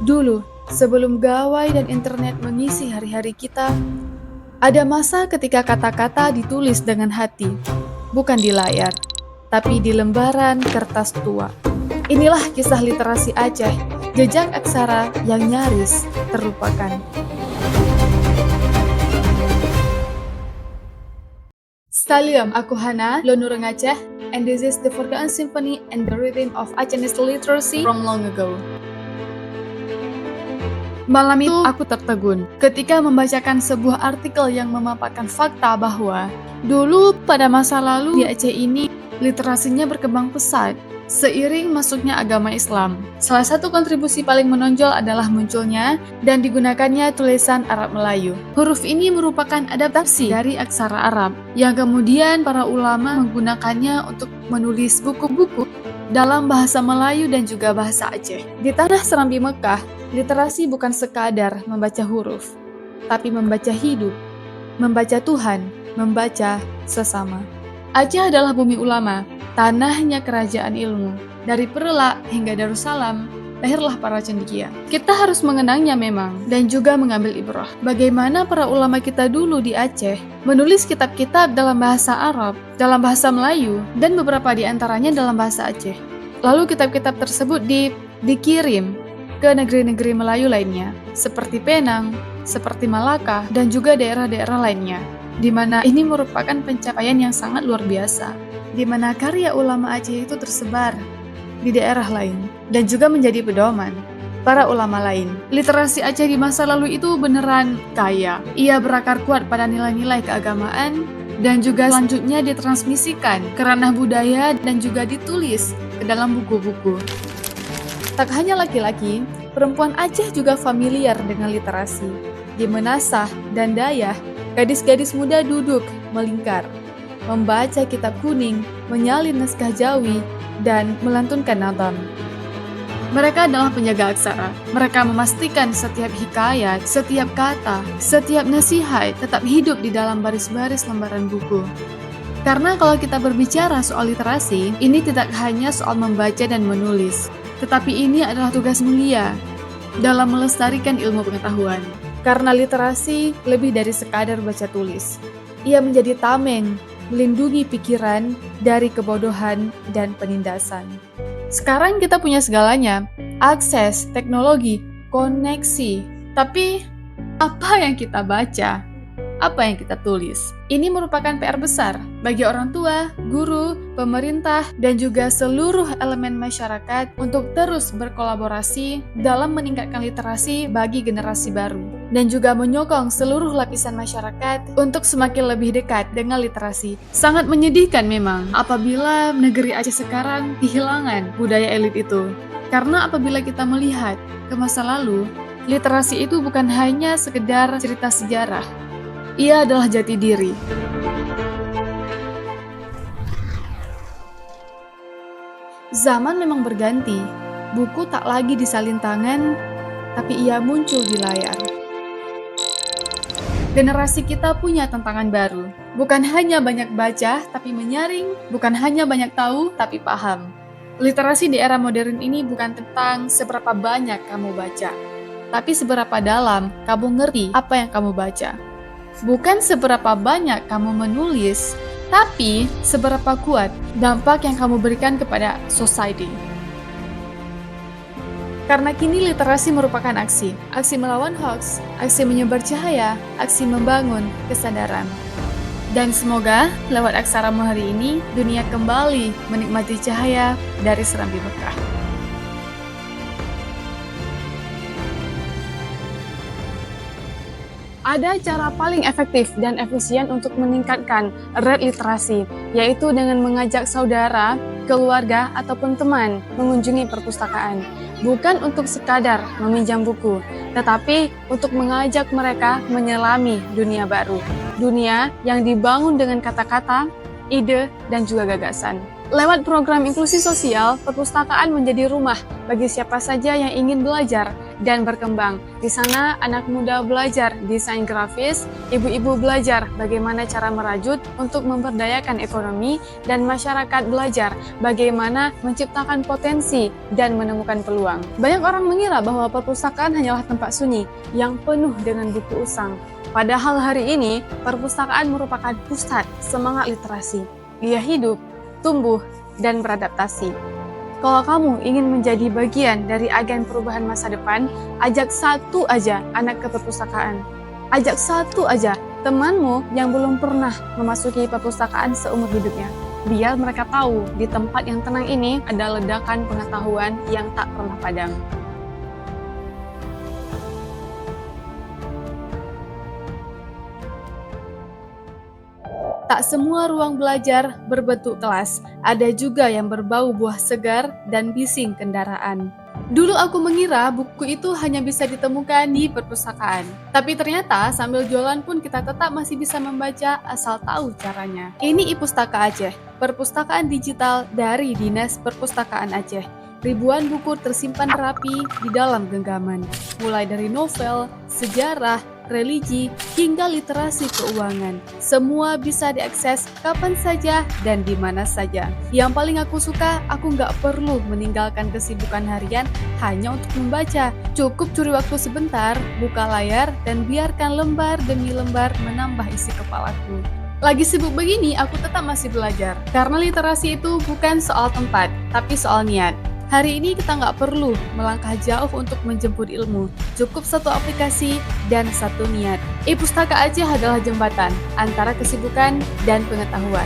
Dulu, sebelum gawai dan internet mengisi hari-hari kita, ada masa ketika kata-kata ditulis dengan hati, bukan di layar, tapi di lembaran kertas tua. Inilah kisah literasi Aceh, jejak aksara yang nyaris terlupakan. Salam, aku Hana, Lonureng Aceh, and this is the Forgotten Symphony and the Rhythm of Acehese Literacy from long ago. Malam itu aku tertegun ketika membacakan sebuah artikel yang memaparkan fakta bahwa dulu pada masa lalu di Aceh ini literasinya berkembang pesat seiring masuknya agama Islam. Salah satu kontribusi paling menonjol adalah munculnya dan digunakannya tulisan Arab Melayu. Huruf ini merupakan adaptasi dari aksara Arab yang kemudian para ulama menggunakannya untuk menulis buku-buku dalam bahasa Melayu dan juga bahasa Aceh. Di tanah Serambi Mekah, literasi bukan sekadar membaca huruf, tapi membaca hidup, membaca Tuhan, membaca sesama. Aceh adalah bumi ulama, tanahnya kerajaan ilmu. Dari Perelak hingga Darussalam, lahirlah para cendekia. Kita harus mengenangnya memang, dan juga mengambil ibrah. Bagaimana para ulama kita dulu di Aceh menulis kitab-kitab dalam bahasa Arab, dalam bahasa Melayu, dan beberapa di antaranya dalam bahasa Aceh. Lalu kitab-kitab tersebut dikirim ke negeri-negeri Melayu lainnya, seperti Penang, seperti Malaka, dan juga daerah-daerah lainnya, di mana ini merupakan pencapaian yang sangat luar biasa, di mana karya ulama Aceh itu tersebar di daerah lain, dan juga menjadi pedoman para ulama lain. Literasi Aceh di masa lalu itu beneran kaya. Ia berakar kuat pada nilai-nilai keagamaan, dan juga selanjutnya ditransmisikan ke ranah budaya dan juga ditulis ke dalam buku-buku. Tak hanya laki-laki, perempuan Aceh juga familiar dengan literasi. Di Menasah dan Dayah, gadis-gadis muda duduk melingkar, membaca kitab kuning, menyalin naskah Jawi, dan melantunkan nadam. Mereka adalah penjaga aksara. Mereka memastikan setiap hikayat, setiap kata, setiap nasihat tetap hidup di dalam baris-baris lembaran buku. Karena kalau kita berbicara soal literasi, ini tidak hanya soal membaca dan menulis, tetapi ini adalah tugas mulia dalam melestarikan ilmu pengetahuan. Karena literasi lebih dari sekadar baca tulis. Ia menjadi tameng, melindungi pikiran dari kebodohan dan penindasan. Sekarang kita punya segalanya, akses, teknologi, koneksi. Tapi, apa yang kita baca? Apa yang kita tulis? Ini merupakan PR besar bagi orang tua, guru, pemerintah, dan juga seluruh elemen masyarakat untuk terus berkolaborasi dalam meningkatkan literasi bagi generasi baru, dan juga menyokong seluruh lapisan masyarakat untuk semakin lebih dekat dengan literasi. Sangat menyedihkan memang apabila negeri Aceh sekarang kehilangan budaya elit itu. Karena apabila kita melihat ke masa lalu, literasi itu bukan hanya sekedar cerita sejarah. Ia adalah jati diri. Zaman memang berganti. Buku tak lagi disalin tangan, tapi ia muncul di layar. Generasi kita punya tantangan baru. Bukan hanya banyak baca, tapi menyaring. Bukan hanya banyak tahu, tapi paham. Literasi di era modern ini bukan tentang seberapa banyak kamu baca, tapi seberapa dalam kamu ngerti apa yang kamu baca. Bukan seberapa banyak kamu menulis, tapi seberapa kuat dampak yang kamu berikan kepada society. Karena kini literasi merupakan aksi melawan hoax, aksi menyebar cahaya, aksi membangun kesadaran. Dan semoga lewat aksaramu hari ini, dunia kembali menikmati cahaya dari Serambi Mekah. Ada cara paling efektif dan efisien untuk meningkatkan rate literasi, yaitu dengan mengajak saudara, keluarga, ataupun teman mengunjungi perpustakaan. Bukan untuk sekadar meminjam buku, tetapi untuk mengajak mereka menyelami dunia baru. Dunia yang dibangun dengan kata-kata, ide, dan juga gagasan. Lewat program inklusi sosial, perpustakaan menjadi rumah bagi siapa saja yang ingin belajar dan berkembang. Di sana anak muda belajar desain grafis, ibu-ibu belajar bagaimana cara merajut untuk memberdayakan ekonomi, dan masyarakat belajar bagaimana menciptakan potensi dan menemukan peluang. Banyak orang mengira bahwa perpustakaan hanyalah tempat sunyi yang penuh dengan buku usang. Padahal hari ini, perpustakaan merupakan pusat semangat literasi. Dia hidup, tumbuh, dan beradaptasi. Kalau kamu ingin menjadi bagian dari agen perubahan masa depan, ajak satu aja anak ke perpustakaan. Ajak satu aja temanmu yang belum pernah memasuki perpustakaan seumur hidupnya. Biar mereka tahu di tempat yang tenang ini ada ledakan pengetahuan yang tak pernah padam. Tak semua ruang belajar berbentuk kelas, ada juga yang berbau buah segar dan bising kendaraan. Dulu aku mengira buku itu hanya bisa ditemukan di perpustakaan. Tapi ternyata sambil jualan pun kita tetap masih bisa membaca asal tahu caranya. Ini iPustaka Aceh, perpustakaan digital dari Dinas Perpustakaan Aceh. Ribuan buku tersimpan rapi di dalam genggaman, mulai dari novel, sejarah, religi, hingga literasi keuangan. Semua bisa diakses kapan saja dan di mana saja. Yang paling aku suka, aku nggak perlu meninggalkan kesibukan harian hanya untuk membaca. Cukup curi waktu sebentar, buka layar, dan biarkan lembar demi lembar menambah isi kepalaku. Lagi sibuk begini, aku tetap masih belajar. Karena literasi itu bukan soal tempat, tapi soal niat. Hari ini kita nggak perlu melangkah jauh untuk menjemput ilmu. Cukup satu aplikasi dan satu niat. iPustaka Aceh adalah jembatan antara kesibukan dan pengetahuan.